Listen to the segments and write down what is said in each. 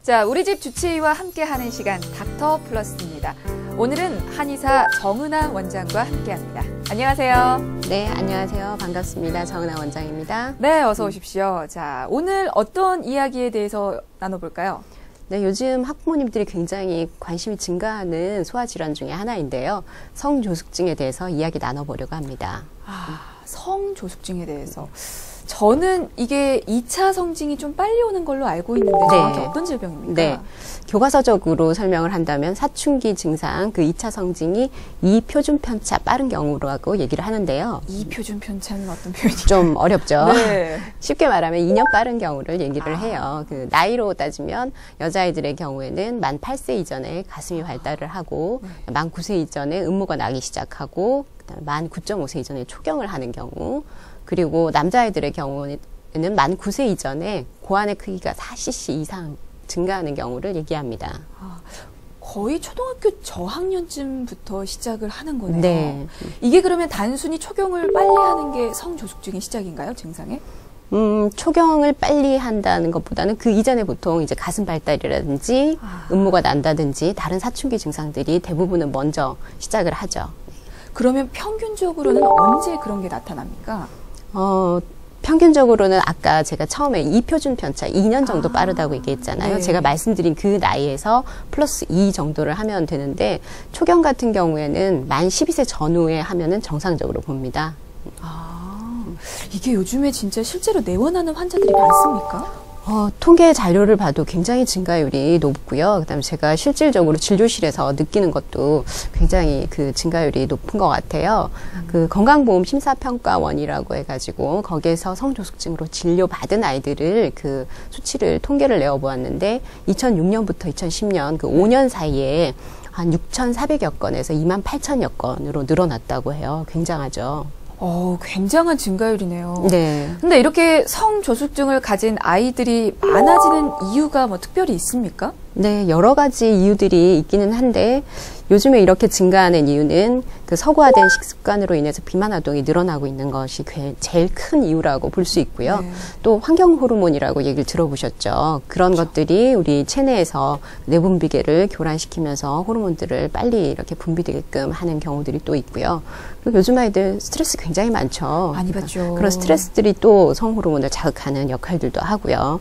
자, 우리 집 주치의와 함께하는 시간 닥터 플러스입니다. 오늘은 한의사 정은아 원장과 함께합니다. 안녕하세요. 네, 안녕하세요. 반갑습니다. 정은아 원장입니다. 네, 어서 오십시오. 자, 오늘 어떤 이야기에 대해서 나눠볼까요? 네, 요즘 학부모님들이 굉장히 관심이 증가하는 소아질환 중에 하나인데요. 성조숙증에 대해서 이야기 나눠보려고 합니다. 성조숙증에 대해서. 저는 이게 2차 성징이 좀 빨리 오는 걸로 알고 있는데 정확히 어떤 질병입니까? 네. 교과서적으로 설명을 한다면 사춘기 증상, 그 2차 성징이 2표준 편차 빠른 경우라고 얘기를 하는데요. 2표준 편차는 어떤 표현인가요? 좀 어렵죠. 네. 쉽게 말하면 2년 빠른 경우를 얘기를 해요. 그 나이로 따지면 여자아이들의 경우에는 만 8세 이전에 가슴이 발달을 하고 만 9세 이전에 음모가 나기 시작하고 그다음에 만 9.5세 이전에 초경을 하는 경우, 그리고 남자아이들의 경우는 만 9세 이전에 고환의 크기가 4cc 이상 증가하는 경우를 얘기합니다. 거의 초등학교 저학년쯤부터 시작을 하는 거네요. 네. 이게 그러면 단순히 초경을 빨리 하는 게 성조숙증의 시작인가요? 증상에? 초경을 빨리 한다는 것보다는 그 이전에 보통 이제 가슴 발달이라든지 음모가 난다든지 다른 사춘기 증상들이 대부분은 먼저 시작을 하죠. 그러면 평균적으로는 언제 그런 게 나타납니까? 평균적으로는 아까 제가 처음에 2표준 편차 2년 정도 빠르다고 얘기했잖아요. 네. 제가 말씀드린 그 나이에서 플러스 2 정도를 하면 되는데 초경 같은 경우에는 만 12세 전후에 하면은 정상적으로 봅니다. 이게 요즘에 진짜 실제로 내원하는 환자들이 많습니까? 통계 자료를 봐도 굉장히 증가율이 높고요. 그다음에 제가 실질적으로 진료실에서 느끼는 것도 굉장히 그 증가율이 높은 것 같아요. 그 건강보험 심사평가원이라고 해가지고 거기에서 성조숙증으로 진료받은 아이들을 그 수치를 통계를 내어보았는데 2006년부터 2010년 그 5년 사이에 한 6,400여 건에서 28,000여 건으로 늘어났다고 해요. 굉장하죠. 굉장한 증가율이네요. 네. 근데 이렇게 성조숙증을 가진 아이들이 많아지는 이유가 뭐 특별히 있습니까? 네, 여러 가지 이유들이 있기는 한데 요즘에 이렇게 증가하는 이유는 그 서구화된 식습관으로 인해서 비만 활동이 늘어나고 있는 것이 제일 큰 이유라고 볼 수 있고요. 네. 또 환경 호르몬이라고 얘기를 들어보셨죠. 그런 것들이 우리 체내에서 내분비계를 교란시키면서 호르몬들을 빨리 이렇게 분비되게끔 하는 경우들이 또 있고요. 그리고 요즘 아이들 스트레스 굉장히 많죠. 많이 받죠. 그런 스트레스들이 또 성호르몬을 자극하는 역할들도 하고요.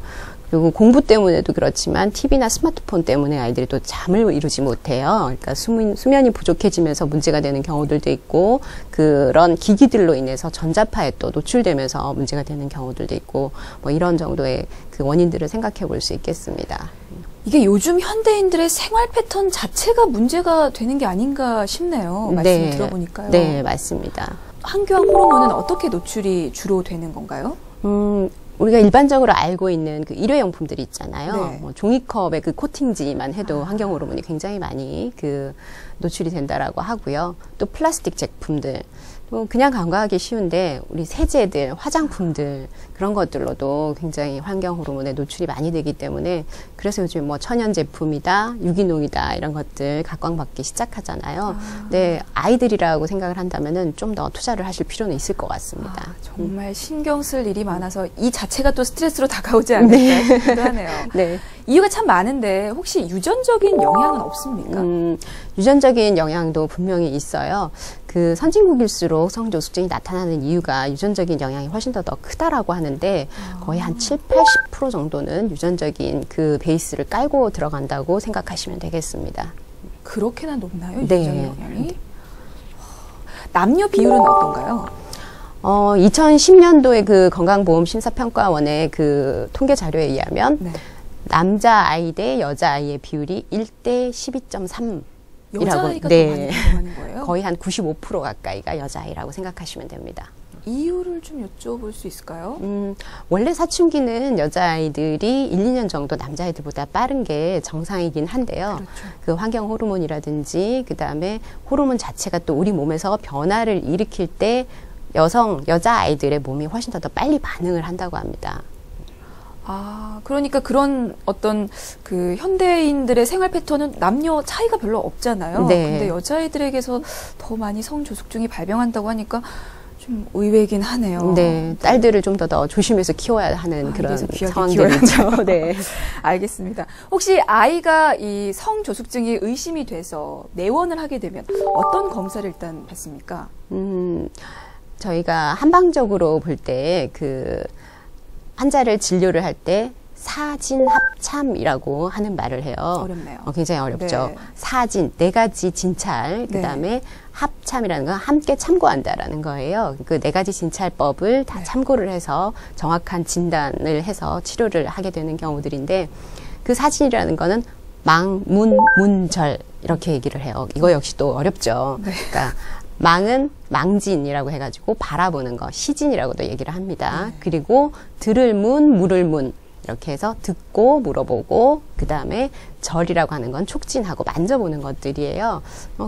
그리고 공부 때문에도 그렇지만 TV나 스마트폰 때문에 아이들이 또 잠을 이루지 못해요. 그러니까 수면이 부족해지면서 문제가 되는 경우들도 있고 그런 기기들로 인해서 전자파에 또 노출되면서 문제가 되는 경우들도 있고 뭐 이런 정도의 그 원인들을 생각해 볼 수 있겠습니다. 이게 요즘 현대인들의 생활 패턴 자체가 문제가 되는 게 아닌가 싶네요. 말씀을 들어보니까요. 네, 맞습니다. 환경 호르몬은 어떻게 노출이 주로 되는 건가요? 우리가 일반적으로 알고 있는 그 일회용품들이 있잖아요. 네. 뭐 종이컵의 그 코팅지만 해도 환경 호르몬이 굉장히 많이 그 노출이 된다라고 하고요. 또 플라스틱 제품들, 또 그냥 간과하기 쉬운데 우리 세제들, 화장품들 그런 것들로도 굉장히 환경 호르몬에 노출이 많이 되기 때문에 그래서 요즘 뭐 천연 제품이다, 유기농이다 이런 것들 각광받기 시작하잖아요. 근데 아이들이라고 생각을 한다면은 좀 더 투자를 하실 필요는 있을 것 같습니다. 정말 신경 쓸 일이 많아서 이 자체가 또 스트레스로 다가오지 않을까 싶기도 하네요. 네. 이유가 참 많은데 혹시 유전적인 영향은 없습니까? 유전적인 영향도 분명히 있어요. 그 선진국일수록 성조숙증이 나타나는 이유가 유전적인 영향이 훨씬 더 크다라고 하는데 거의 한 70-80% 정도는 유전적인 그 베이스를 깔고 들어간다고 생각하시면 되겠습니다. 그렇게나 높나요? 네. 유전적인 영향이? 남녀 비율은 어떤가요? 2010년도에 그 건강보험심사평가원의 그 통계 자료에 의하면 남자 아이 대 여자 아이의 비율이 1대 12.3. 여자아이가 더 많이 들어가는 거예요? 거의 한 95% 가까이가 여자아이라고 생각하시면 됩니다. 이유를 좀 여쭤볼 수 있을까요? 원래 사춘기는 여자아이들이 1, 2년 정도 남자아이들보다 빠른 게 정상이긴 한데요. 그렇죠. 그 환경 호르몬이라든지 그다음에 호르몬 자체가 또 우리 몸에서 변화를 일으킬 때 여자아이들의 몸이 훨씬 더 빨리 반응을 한다고 합니다. 그러니까 그런 어떤 그 현대인들의 생활 패턴은 남녀 차이가 별로 없잖아요. 네. 근데 여자아이들에게서 더 많이 성조숙증이 발병한다고 하니까 좀 의외이긴 하네요. 네, 딸들을 좀 더 조심해서 키워야 하는 그런 상황들이죠. 네. 알겠습니다. 혹시 아이가 이 성조숙증이 의심이 돼서 내원을 하게 되면 어떤 검사를 일단 받습니까? 저희가 한방적으로 볼 때 그 환자를 진료를 할 때 사진 합참이라고 하는 말을 해요. 어렵네요. 굉장히 어렵죠. 네. 사진, 4가지 진찰, 그 다음에 네. 합참이라는 건 함께 참고한다라는 거예요. 그 4가지 진찰법을 다 네. 참고를 해서 정확한 진단을 해서 치료를 하게 되는 경우들인데, 그 사진이라는 거는 망, 문, 문절 이렇게 얘기를 해요. 이거 역시 또 어렵죠. 네. 그러니까 망은 망진이라고 해가지고 바라보는 거, 시진이라고도 얘기를 합니다. 네. 그리고 들을 문, 물을 문 이렇게 해서 듣고 물어보고, 그 다음에 절이라고 하는 건 촉진하고 만져보는 것들이에요.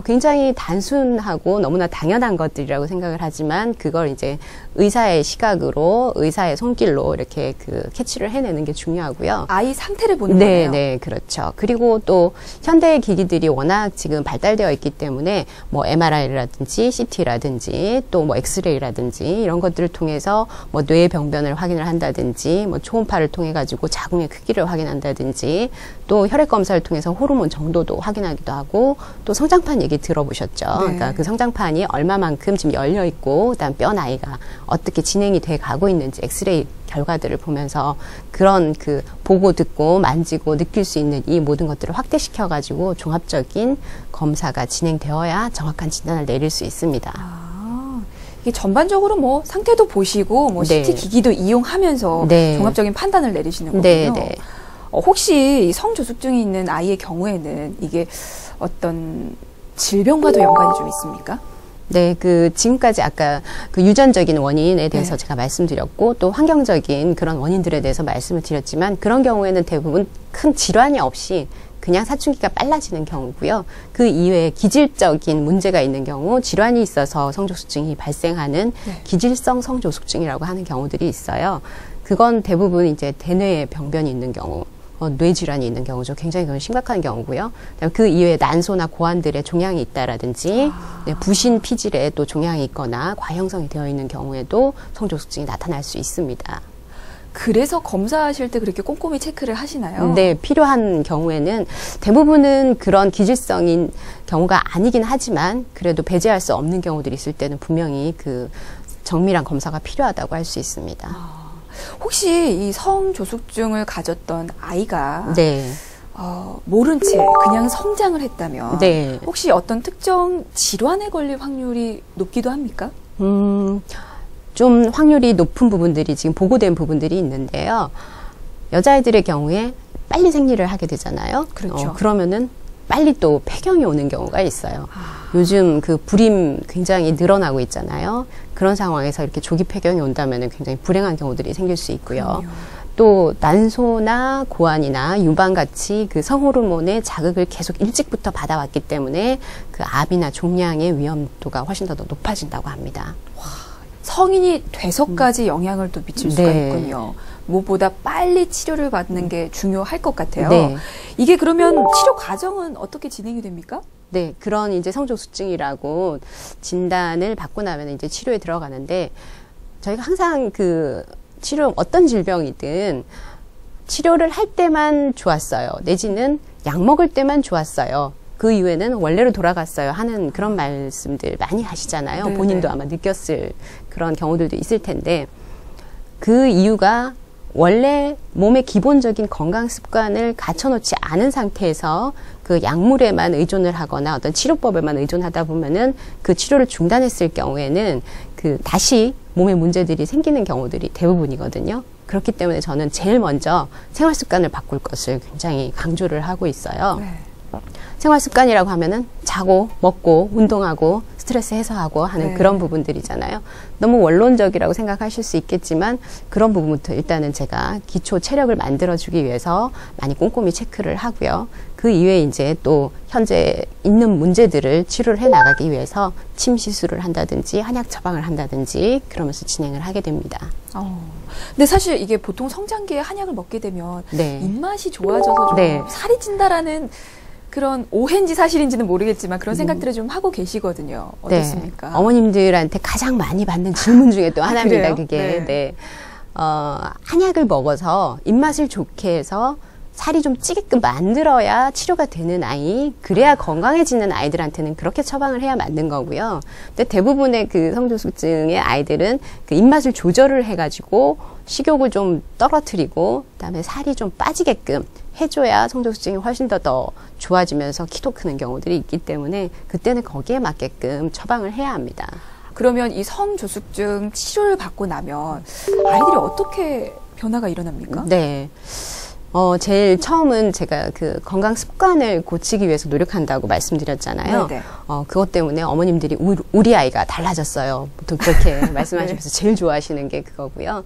굉장히 단순하고 너무나 당연한 것들이라고 생각을 하지만 그걸 이제 의사의 시각으로, 의사의 손길로 이렇게 그 캐치를 해내는 게 중요하고요. 아이 상태를 보는 네, 거네요. 네, 그렇죠. 그리고 또 현대의 기기들이 워낙 지금 발달되어 있기 때문에 뭐 MRI라든지 CT라든지 또 뭐 엑스레이라든지 이런 것들을 통해서 뭐 뇌의 병변을 확인을 한다든지 뭐 초음파를 통해 가지고 자궁의 크기를 확인한다든지 또 혈액 검사를 통해서 호르몬 정도도 확인하기도 하고, 또 성장판 얘기 들어보셨죠? 네. 그러니까 그 성장판이 얼마만큼 지금 열려 있고 그다음 뼈 나이가 어떻게 진행이 돼 가고 있는지 엑스레이 결과들을 보면서 그런 그 보고 듣고 만지고 느낄 수 있는 이 모든 것들을 확대시켜 가지고 종합적인 검사가 진행되어야 정확한 진단을 내릴 수 있습니다. 이게 전반적으로 뭐 상태도 보시고 뭐 네. CT 기기도 이용하면서 네. 종합적인 판단을 내리시는 거군요. 네, 네. 혹시 성조숙증이 있는 아이의 경우에는 이게 어떤 질병과도 연관이 좀 있습니까? 네, 그 지금까지 아까 그 유전적인 원인에 대해서 네. 제가 말씀드렸고 또 환경적인 그런 원인들에 대해서 말씀을 드렸지만, 그런 경우에는 대부분 큰 질환이 없이 그냥 사춘기가 빨라지는 경우고요. 그 이외에 기질적인 문제가 있는 경우, 질환이 있어서 성조숙증이 발생하는 네. 기질성 성조숙증이라고 하는 경우들이 있어요. 그건 대부분 이제 대뇌에 병변이 있는 경우, 뇌질환이 있는 경우죠. 굉장히 그건 심각한 경우고요. 그 이외에 난소나 고환들의 종양이 있다라든지 네, 부신 피질에 또 종양이 있거나 과형성이 되어 있는 경우에도 성조숙증이 나타날 수 있습니다. 그래서 검사하실 때 그렇게 꼼꼼히 체크를 하시나요? 네, 필요한 경우에는 대부분은 그런 기질성인 경우가 아니긴 하지만 그래도 배제할 수 없는 경우들이 있을 때는 분명히 그 정밀한 검사가 필요하다고 할 수 있습니다. 혹시 이 성조숙증을 가졌던 아이가 네. 모른 채 그냥 성장을 했다면 네. 혹시 어떤 특정 질환에 걸릴 확률이 높기도 합니까? 좀 확률이 높은 부분들이 지금 보고된 부분들이 있는데요. 여자아이들의 경우에 빨리 생리를 하게 되잖아요. 그렇죠. 그러면은 빨리 또 폐경이 오는 경우가 있어요. 요즘 그 불임 굉장히 늘어나고 있잖아요. 그런 상황에서 이렇게 조기 폐경이 온다면 굉장히 불행한 경우들이 생길 수 있고요. 그럼요. 또 난소나 고환이나 유방같이 그 성호르몬의 자극을 계속 일찍부터 받아왔기 때문에 그 암이나 종양의 위험도가 훨씬 더 높아진다고 합니다. 성인이 돼서까지 영향을 또 미칠 수가 네. 있군요. 무엇보다 빨리 치료를 받는 게 중요할 것 같아요. 네. 이게 그러면 치료 과정은 어떻게 진행이 됩니까? 네, 그런 이제 성조숙증이라고 진단을 받고 나면 이제 치료에 들어가는데, 저희가 항상 그 치료, 어떤 질병이든 치료를 할 때만 좋았어요. 내지는 약 먹을 때만 좋았어요. 그 이후에는 원래로 돌아갔어요 하는 그런 말씀들 많이 하시잖아요. 네네. 본인도 아마 느꼈을 그런 경우들도 있을 텐데, 그 이유가 원래 몸의 기본적인 건강 습관을 갖춰놓지 않은 상태에서 그 약물에만 의존을 하거나 어떤 치료법에만 의존하다 보면은 그 치료를 중단했을 경우에는 그 다시 몸에 문제들이 생기는 경우들이 대부분이거든요. 그렇기 때문에 저는 제일 먼저 생활 습관을 바꿀 것을 굉장히 강조를 하고 있어요. 네. 생활 습관이라고 하면은 자고, 먹고, 운동하고, 스트레스 해소하고 하는 네. 그런 부분들이잖아요. 너무 원론적이라고 생각하실 수 있겠지만 그런 부분부터 일단은 제가 기초 체력을 만들어주기 위해서 많이 꼼꼼히 체크를 하고요. 그 이외에 이제 또 현재 있는 문제들을 치료를 해 나가기 위해서 침 시술을 한다든지 한약 처방을 한다든지 그러면서 진행을 하게 됩니다. 근데 사실 이게 보통 성장기에 한약을 먹게 되면 네. 입맛이 좋아져서 좀 네. 살이 찐다라는 그런 오해인지 사실인지는 모르겠지만 그런 생각들을 좀 하고 계시거든요. 어떻습니까? 네. 어머님들한테 가장 많이 받는 질문 중에 또 하나입니다. 그래요? 그게. 네. 네. 한약을 먹어서 입맛을 좋게 해서 살이 좀 찌게끔 만들어야 치료가 되는 아이, 그래야 건강해지는 아이들한테는 그렇게 처방을 해야 맞는 거고요. 근데 대부분의 그 성조숙증의 아이들은 그 입맛을 조절을 해가지고 식욕을 좀 떨어뜨리고 그다음에 살이 좀 빠지게끔 해줘야 성조숙증이 훨씬 더 좋아지면서 키도 크는 경우들이 있기 때문에 그때는 거기에 맞게끔 처방을 해야 합니다. 그러면 이 성조숙증 치료를 받고 나면 아이들이 어떻게 변화가 일어납니까? 네. 제일 처음은 제가 그 건강 습관을 고치기 위해서 노력한다고 말씀드렸잖아요. 네네. 그것 때문에 어머님들이 우리 아이가 달라졌어요. 보통 그렇게 말씀하시면서 제일 좋아하시는 게 그거고요.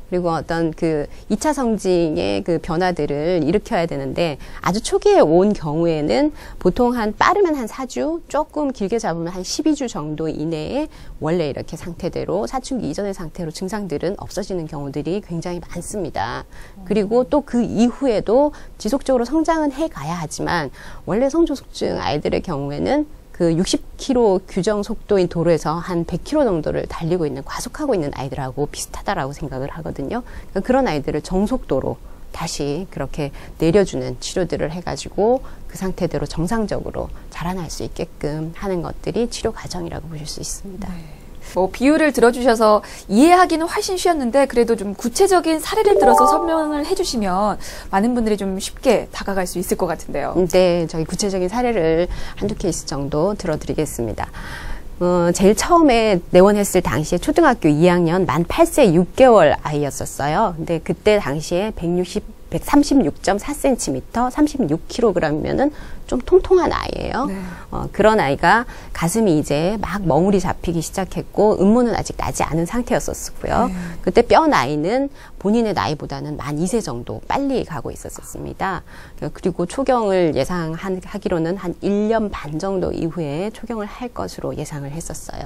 그리고 어떤 그 2차 성징의 그 변화들을 일으켜야 되는데 아주 초기에 온 경우에는 보통 빠르면 한 4주, 조금 길게 잡으면 한 12주 정도 이내에 원래 이렇게 상태대로 사춘기 이전의 상태로 증상들은 없어지는 경우들이 굉장히 많습니다. 그리고 또 그 이후에도 지속적으로 성장은 해가야 하지만 원래 성조숙증 아이들의 경우에는 그 60km 규정 속도인 도로에서 한 100km 정도를 달리고 있는, 과속하고 있는 아이들하고 비슷하다라고 생각을 하거든요. 그러니까 그런 아이들을 정속도로 다시 그렇게 내려주는 치료들을 해가지고 그 상태대로 정상적으로 자라날 수 있게끔 하는 것들이 치료 과정이라고 보실 수 있습니다. 네. 뭐 비유를 들어주셔서 이해하기는 훨씬 쉬웠는데 그래도 좀 구체적인 사례를 들어서 설명을 해주시면 많은 분들이 좀 쉽게 다가갈 수 있을 것 같은데요. 네, 저희 구체적인 사례를 한두 케이스 정도 들어드리겠습니다. 제일 처음에 내원했을 당시에 초등학교 2학년 만 8세 6개월 아이였었어요. 근데 그때 당시에 136.4cm, 36kg이면은 좀 통통한 아이예요. 네. 그런 아이가 가슴이 이제 막 멍울이 잡히기 시작했고 음모는 아직 나지 않은 상태였었고요. 네. 그때 뼈 나이는 본인의 나이보다는 만 2세 정도 빨리 가고 있었습니다. 그리고 초경을 예상하기로는 한 1년 반 정도 이후에 초경을 할 것으로 예상을 했었어요.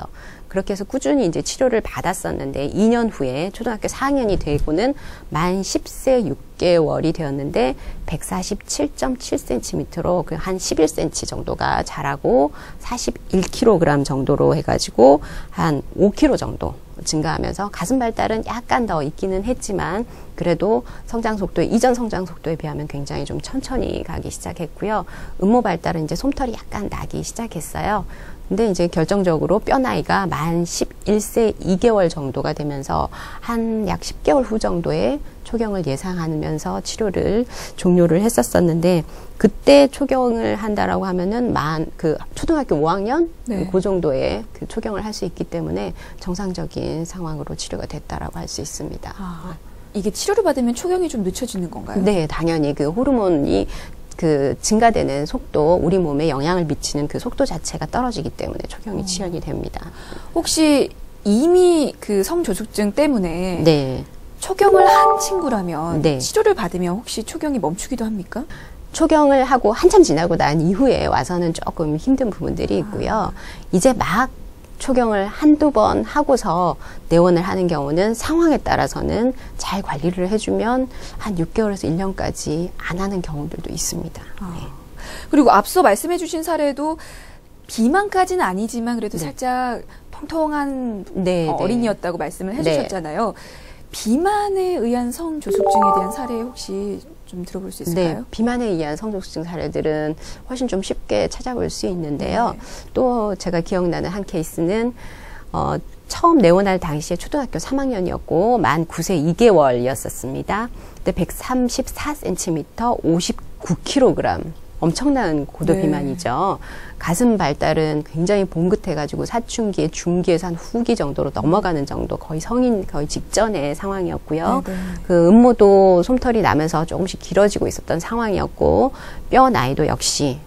그렇게 해서 꾸준히 이제 치료를 받았었는데 2년 후에 초등학교 4학년이 되고는 만 10세 6개월이 되었는데 147.7cm로 한 11cm 정도가 자라고 41kg 정도로 해가지고 한 5kg 정도 증가하면서 가슴 발달은 약간 더 있기는 했지만 그래도 성장 속도에, 이전 성장 속도에 비하면 굉장히 좀 천천히 가기 시작했고요. 음모 발달은 이제 솜털이 약간 나기 시작했어요. 근데 이제 결정적으로 뼈 나이가 만 11세 2개월 정도가 되면서 한 약 10개월 후 정도에 초경을 예상하면서 치료를 종료를 했었었는데 그때 초경을 한다라고 하면은 초등학교 5학년 네. 그 정도의 그 초경을 할 수 있기 때문에 정상적인 상황으로 치료가 됐다라고 할 수 있습니다. 이게 치료를 받으면 초경이 좀 늦춰지는 건가요? 네, 당연히 그 호르몬이 그 증가되는 속도, 우리 몸에 영향을 미치는 그 속도 자체가 떨어지기 때문에 초경이 지연이 됩니다. 혹시 이미 그 성조숙증 때문에 네. 초경을 한 친구라면 네. 치료를 받으면 혹시 초경이 멈추기도 합니까? 초경을 하고 한참 지나고 난 이후에 와서는 조금 힘든 부분들이 있고요. 이제 막 초경을 한두 번 하고서 내원을 하는 경우는 상황에 따라서는 잘 관리를 해주면 한 6개월에서 1년까지 안 하는 경우들도 있습니다. 네. 그리고 앞서 말씀해 주신 사례도 비만까지는 아니지만 그래도 네. 살짝 통통한 네, 어린이였다고 말씀을 네. 해주셨잖아요. 비만에 의한 성조숙증에 대한 사례 혹시 좀 들어볼 수 있을까요? 네, 비만에 의한 성조숙증 사례들은 훨씬 좀 쉽게 찾아볼 수 있는데요. 네. 또 제가 기억나는 한 케이스는 처음 내원할 당시에 초등학교 3학년이었고 만 9세 2개월이었었습니다. 그때 134cm, 59kg. 엄청난 고도 네. 비만이죠. 가슴 발달은 굉장히 봉긋해가지고 사춘기에 중기에서 한 후기 정도로 넘어가는 정도, 거의 성인 거의 직전의 상황이었고요. 네, 네. 그 음모도 솜털이 나면서 조금씩 길어지고 있었던 상황이었고 뼈 나이도 역시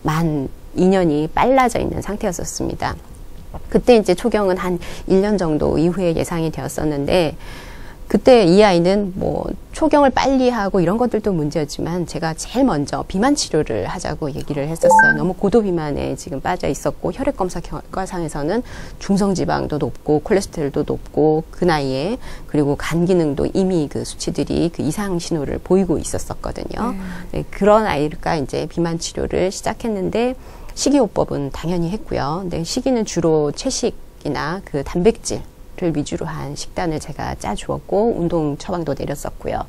만 2년이 빨라져 있는 상태였었습니다. 그때 이제 초경은 한 1년 정도 이후에 예상이 되었었는데 그때 이 아이는 뭐 초경을 빨리 하고 이런 것들도 문제였지만 제가 제일 먼저 비만 치료를 하자고 얘기를 했었어요. 너무 고도 비만에 지금 빠져 있었고 혈액 검사 결과상에서는 중성지방도 높고 콜레스테롤도 높고 그 나이에 그리고 간 기능도 이미 그 수치들이 그 이상 신호를 보이고 있었었거든요. 네, 그런 아이가 이제 비만 치료를 시작했는데 식이요법은 당연히 했고요. 근데 식이는 주로 채식이나 그 단백질 를 위주로 한 식단을 제가 짜주었고 운동 처방도 내렸었고요.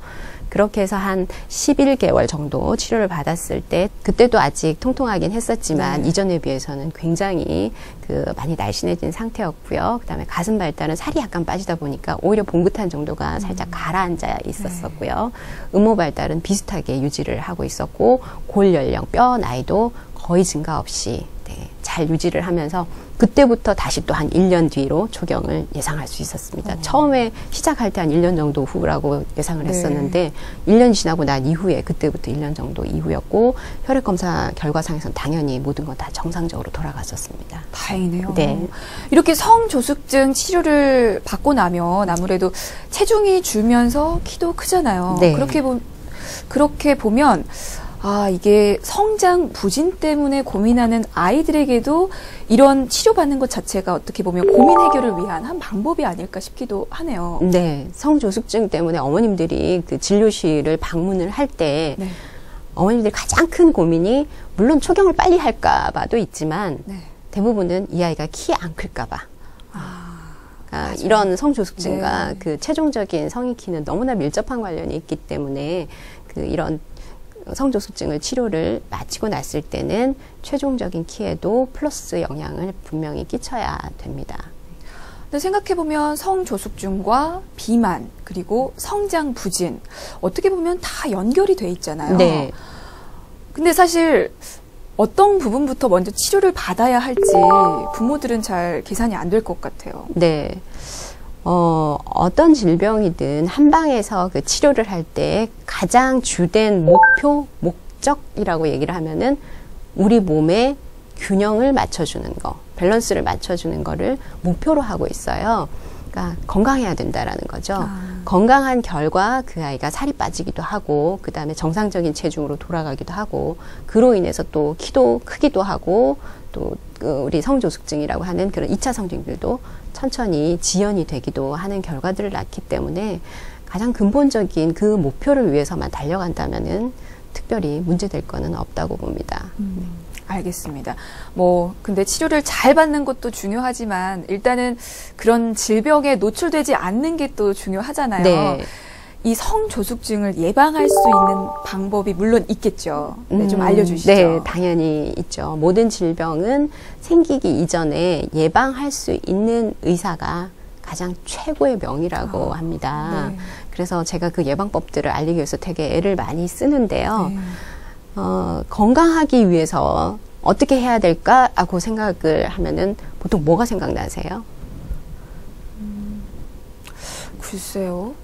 그렇게 해서 한 11개월 정도 치료를 받았을 때 그때도 아직 통통하긴 했었지만 이전에 비해서는 굉장히 그 많이 날씬해진 상태였고요. 그다음에 가슴 발달은 살이 약간 빠지다 보니까 오히려 봉긋한 정도가 살짝 가라앉아 있었었고요. 음모 발달은 비슷하게 유지를 하고 있었고 골 연령, 뼈 나이도 거의 증가 없이 잘 유지를 하면서 그때부터 다시 또 한 1년 뒤로 초경을 예상할 수 있었습니다. 처음에 시작할 때 한 1년 정도 후라고 예상을 했었는데 1년이 지나고 난 이후에 그때부터 1년 정도 이후였고 혈액검사 결과상에서는 당연히 모든 건 다 정상적으로 돌아갔었습니다. 다행이네요. 네. 이렇게 성조숙증 치료를 받고 나면 아무래도 체중이 줄면서 키도 크잖아요. 네. 그렇게 보면 아, 이게 성장 부진 때문에 고민하는 아이들에게도 이런 치료받는 것 자체가 어떻게 보면 고민 해결을 위한 한 방법이 아닐까 싶기도 하네요. 네. 성조숙증 때문에 어머님들이 그 진료실을 방문을 할 때 어머님들이 가장 큰 고민이 물론 초경을 빨리 할까 봐도 있지만 대부분은 이 아이가 키 안 클까 봐. 이런 성조숙증과 그 최종적인 성인 키는 너무나 밀접한 관련이 있기 때문에 그 이런 성조숙증을 치료를 마치고 났을 때는 최종적인 키에도 플러스 영향을 분명히 끼쳐야 됩니다. 근데 생각해보면 성조숙증과 비만 그리고 성장 부진 어떻게 보면 다 연결이 돼 있잖아요. 네. 근데 사실 어떤 부분부터 먼저 치료를 받아야 할지 부모들은 잘 계산이 안 될 것 같아요. 네. 어떤 질병이든 한방에서 그 치료를 할 때 가장 주된 목적이라고 얘기를 하면은 우리 몸의 균형을 맞춰주는 거, 밸런스를 맞춰주는 거를 목표로 하고 있어요. 그러니까 건강해야 된다라는 거죠. 건강한 결과 그 아이가 살이 빠지기도 하고 그 다음에 정상적인 체중으로 돌아가기도 하고 그로 인해서 또 키도 크기도 하고 또 우리 성조숙증이라고 하는 그런 2차 성징들도 천천히 지연이 되기도 하는 결과들을 낳기 때문에 가장 근본적인 그 목표를 위해서만 달려간다면은 특별히 문제될 거는 없다고 봅니다. 알겠습니다. 근데 치료를 잘 받는 것도 중요하지만 일단은 그런 질병에 노출되지 않는 게 또 중요하잖아요. 네. 이 성조숙증을 예방할 수 있는 방법이 물론 있겠죠. 네, 좀 알려주시죠. 네, 당연히 있죠. 모든 질병은 생기기 이전에 예방할 수 있는 의사가 가장 최고의 명이라고 합니다. 네. 그래서 제가 그 예방법들을 알리기 위해서 되게 애를 많이 쓰는데요. 건강하기 위해서 어떻게 해야 될까라고 생각을 하면은 보통 뭐가 생각나세요? 글쎄요.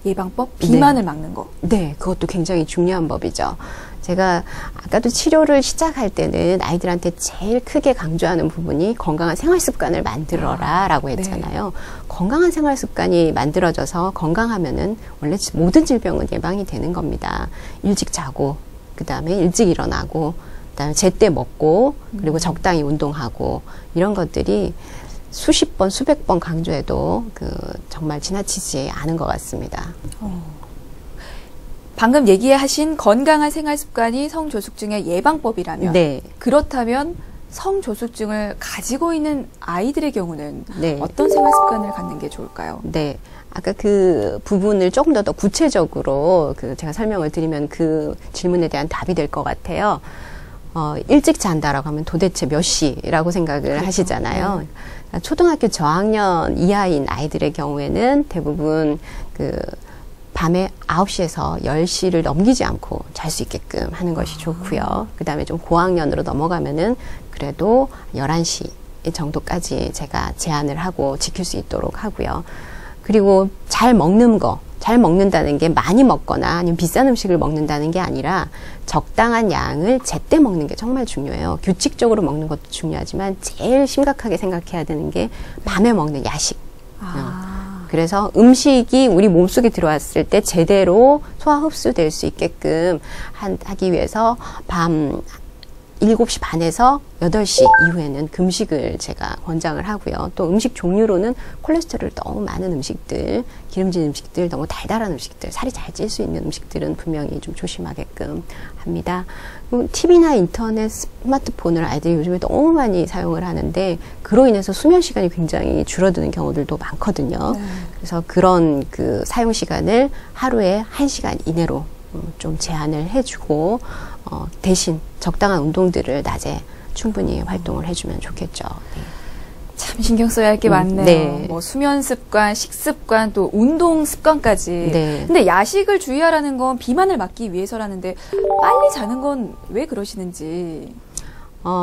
예방법? 비만을 막는 거. 네, 그것도 굉장히 중요한 법이죠. 제가 아까도 치료를 시작할 때는 아이들한테 제일 크게 강조하는 부분이 건강한 생활 습관을 만들어라 라고 했잖아요. 건강한 생활 습관이 만들어져서 건강하면은 원래 모든 질병은 예방이 되는 겁니다. 일찍 자고, 그 다음에 일찍 일어나고, 그 다음에 제때 먹고, 그리고 적당히 운동하고, 이런 것들이 수십 번, 수백 번 강조해도 정말 지나치지 않은 것 같습니다. 방금 얘기하신 건강한 생활 습관이 성조숙증의 예방법이라면 그렇다면 성조숙증을 가지고 있는 아이들의 경우는 어떤 생활 습관을 갖는 게 좋을까요? 네. 아까 그 부분을 조금 더 구체적으로 제가 설명을 드리면 그 질문에 대한 답이 될 것 같아요. 일찍 잔다라고 하면 도대체 몇 시라고 생각을 하시잖아요. 초등학교 저학년 이하인 아이들의 경우에는 대부분 밤에 9시에서 10시를 넘기지 않고 잘 수 있게끔 하는 것이 좋고요. 그 다음에 좀 고학년으로 넘어가면은 그래도 11시 정도까지 제가 제한을 하고 지킬 수 있도록 하고요. 그리고 잘 먹는다는 게 많이 먹거나 아니면 비싼 음식을 먹는다는 게 아니라 적당한 양을 제때 먹는 게 정말 중요해요. 규칙적으로 먹는 것도 중요하지만 제일 심각하게 생각해야 되는 게 밤에 먹는 야식. 그래서 음식이 우리 몸속에 들어왔을 때 제대로 소화 흡수될 수 있게끔 하기 위해서 밤 7시 반에서 8시 이후에는 금식을 제가 권장을 하고요. 또 음식 종류로는 콜레스테롤 너무 많은 음식들, 기름진 음식들, 너무 달달한 음식들, 살이 잘 찔 수 있는 음식들은 분명히 좀 조심하게끔 합니다. TV나 인터넷, 스마트폰을 아이들이 요즘에 너무 많이 사용을 하는데 그로 인해서 수면 시간이 굉장히 줄어드는 경우들도 많거든요. 그래서 그런 그 사용 시간을 하루에 1시간 이내로 좀 제한을 해주고 대신 적당한 운동들을 낮에 충분히 활동을 해주면 좋겠죠. 네. 참 신경 써야 할 게 많네요. 네. 뭐 수면 습관, 식습관, 또 운동 습관까지. 네. 근데 야식을 주의하라는 건 비만을 막기 위해서라는데 빨리 자는 건 왜 그러시는지.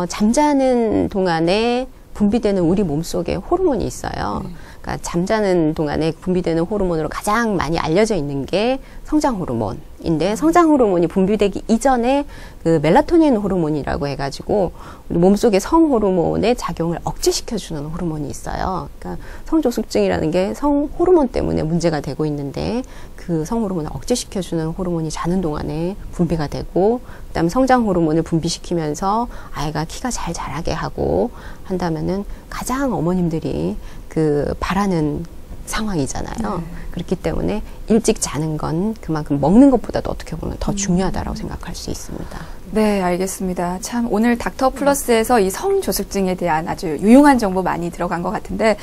잠자는 동안에 분비되는 우리 몸속에 호르몬이 있어요. 그러니까 잠자는 동안에 분비되는 호르몬으로 가장 많이 알려져 있는 게 성장 호르몬인데 성장 호르몬이 분비되기 이전에 그 멜라토닌 호르몬이라고 해가지고 우리 몸속의 성 호르몬의 작용을 억제시켜주는 호르몬이 있어요. 그러니까 성조숙증이라는 게 성 호르몬 때문에 문제가 되고 있는데 그 성 호르몬을 억제시켜주는 호르몬이 자는 동안에 분비가 되고 그다음에 성장 호르몬을 분비시키면서 아이가 키가 잘 자라게 하고 한다면은 가장 어머님들이 그 바라는 상황이잖아요. 그렇기 때문에 일찍 자는 건 그만큼 먹는 것보다도 어떻게 보면 더 중요하다고 생각할 수 있습니다. 네, 알겠습니다. 참 오늘 닥터 플러스에서 이 성조숙증에 대한 아주 유용한 정보 많이 들어간 것 같은데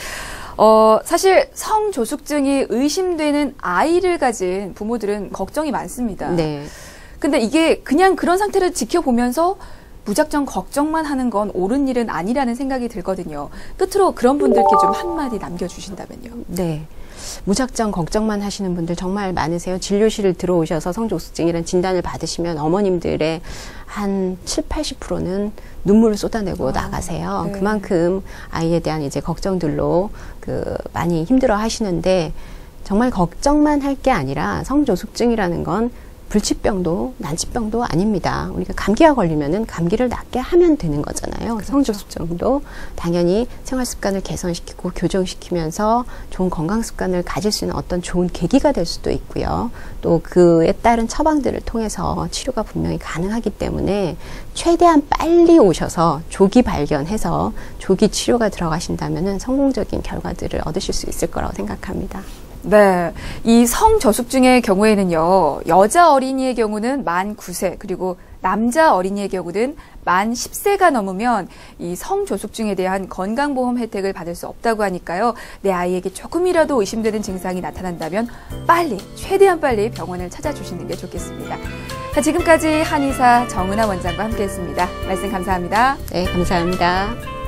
사실 성조숙증이 의심되는 아이를 가진 부모들은 걱정이 많습니다. 네. 근데 이게 그냥 그런 상태를 지켜보면서 무작정 걱정만 하는 건 옳은 일은 아니라는 생각이 들거든요. 끝으로 그런 분들께 좀 한마디 남겨주신다면요. 네. 무작정 걱정만 하시는 분들 정말 많으세요. 진료실을 들어오셔서 성조숙증이라는 진단을 받으시면 어머님들의 한 7, 80%는 눈물을 쏟아내고 나가세요. 네. 그만큼 아이에 대한 이제 걱정들로 많이 힘들어 하시는데 정말 걱정만 할 게 아니라 성조숙증이라는 건 불치병도 난치병도 아닙니다. 우리가 감기가 걸리면은 감기를 낫게 하면 되는 거잖아요. 그렇죠. 성조숙증도 당연히 생활 습관을 개선시키고 교정시키면서 좋은 건강 습관을 가질 수 있는 어떤 좋은 계기가 될 수도 있고요. 또 그에 따른 처방들을 통해서 치료가 분명히 가능하기 때문에 최대한 빨리 오셔서 조기 발견해서 조기 치료가 들어가신다면은 성공적인 결과들을 얻으실 수 있을 거라고 생각합니다. 네, 이 성저숙증의 경우에는요, 여자 어린이의 경우는 만 9세, 그리고 남자 어린이의 경우는 만 10세가 넘으면 이 성조숙증에 대한 건강보험 혜택을 받을 수 없다고 하니까요, 내 아이에게 조금이라도 의심되는 증상이 나타난다면 빨리, 최대한 빨리 병원을 찾아주시는 게 좋겠습니다. 자, 지금까지 한의사 정은아 원장과 함께했습니다. 말씀 감사합니다. 네, 감사합니다.